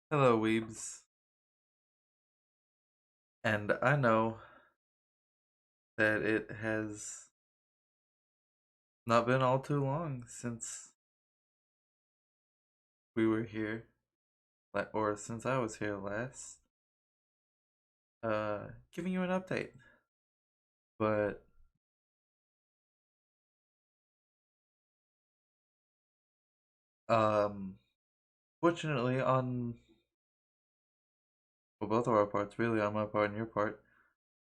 Hello, Weebs. And I know that it has not been all too long since we were here, or since I was here last, giving you an update. But, um, fortunately, well, both of our parts, really, on my part and your part,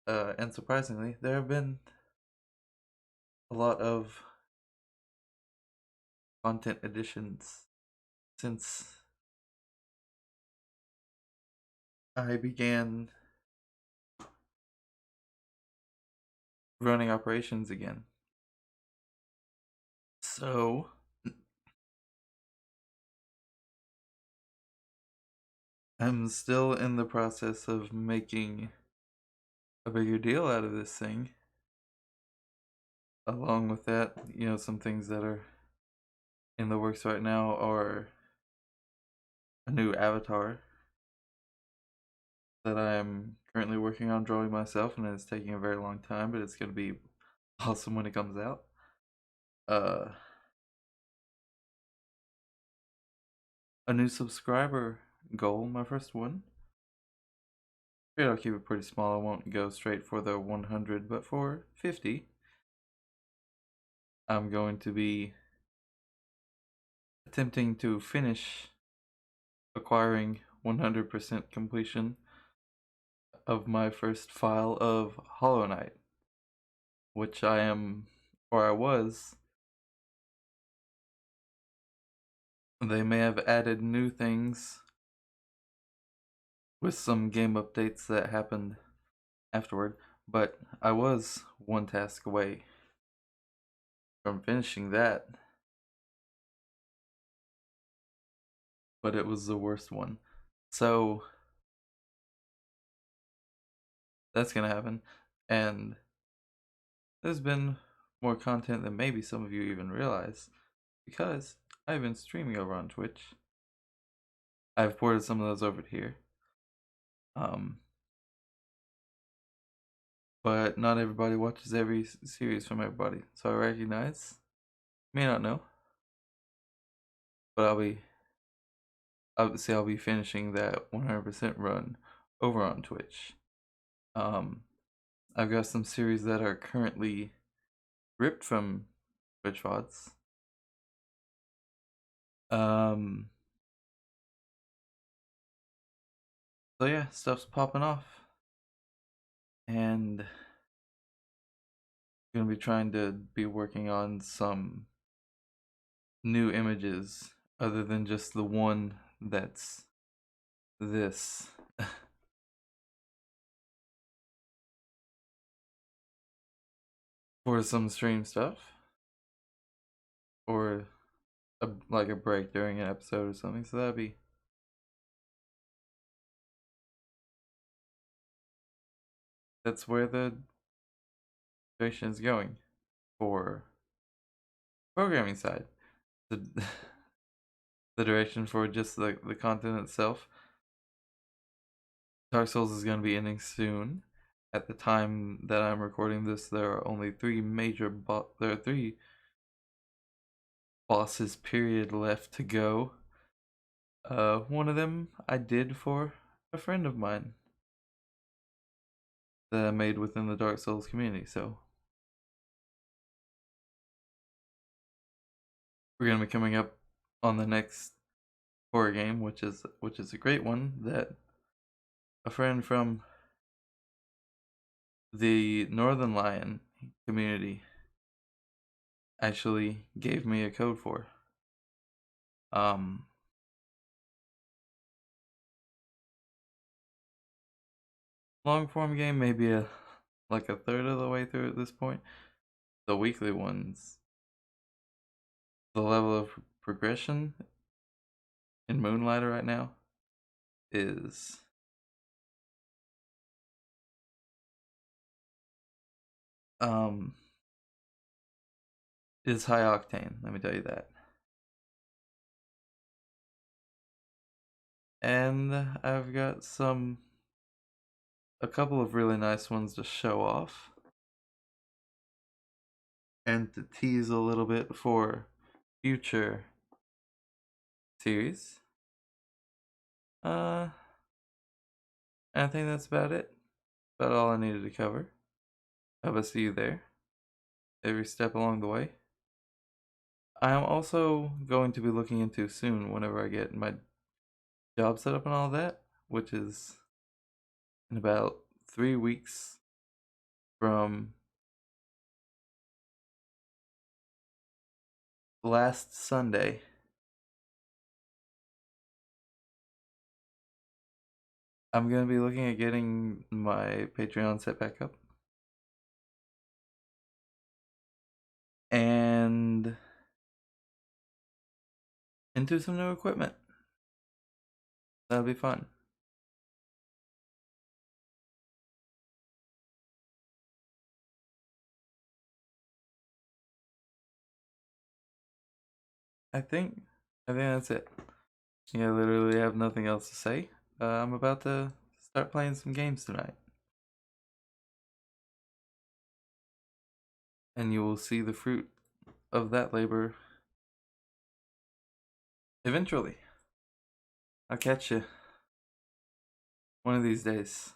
and surprisingly, there have been a lot of content additions since I began running operations again. So, I'm still in the process of making a bigger deal out of this thing. Along with that, some things that are in the works right now are a new avatar that I'm currently working on drawing myself, and it's taking a very long time, but it's going to be awesome when it comes out. Uh, a new subscriber goal, my first one. I'll keep it pretty small. I won't go straight for the 100, but for 50, I'm going to be attempting to finish acquiring 100% completion of my first file of Hollow Knight, which I am, or I was. They may have added new things with some game updates that happened afterward, but I was one task away from finishing that, but it was the worst one. So that's gonna happen, and there's been more content than maybe some of you even realize because I've been streaming over on Twitch. I've ported some of those over to here. Um, but not everybody watches every series from everybody, so I recognize. May not know, but I'll be finishing that 100% run over on Twitch. Um, I've got some series that are currently ripped from Twitch VODs. Um, so yeah, stuff's popping off, and gonna be trying to be working on some new images other than just the one that's this. For some stream stuff, or like a break during an episode or something. So that's where the direction is going for programming side. The the direction for just the content itself. Dark Souls is going to be ending soon. At the time that I'm recording this, there are only there are three bosses period left to go. One of them I did for a friend of mine that I made within the Dark Souls community. So we're gonna be coming up on the next horror game, which is a great one that a friend from the Northern Lion community actually gave me a code for. Um, long form game, maybe like a third of the way through at this point. The weekly ones, the level of progression in Moonlighter right now is um is high octane. Let me tell you that. And I've got a couple of really nice ones to show off and to tease a little bit for future series. I think that's about it. About all I needed to cover. I will see you there every step along the way. I am also going to be looking into soon, whenever I get my job set up and all that, which is in about 3 weeks from last Sunday. I'm going to be looking at getting my Patreon set back up. And into some new equipment. That'll be fun. I think that's it. Yeah, I literally have nothing else to say. I'm about to start playing some games tonight. And you will see the fruit of that labor eventually. I'll catch you one of these days.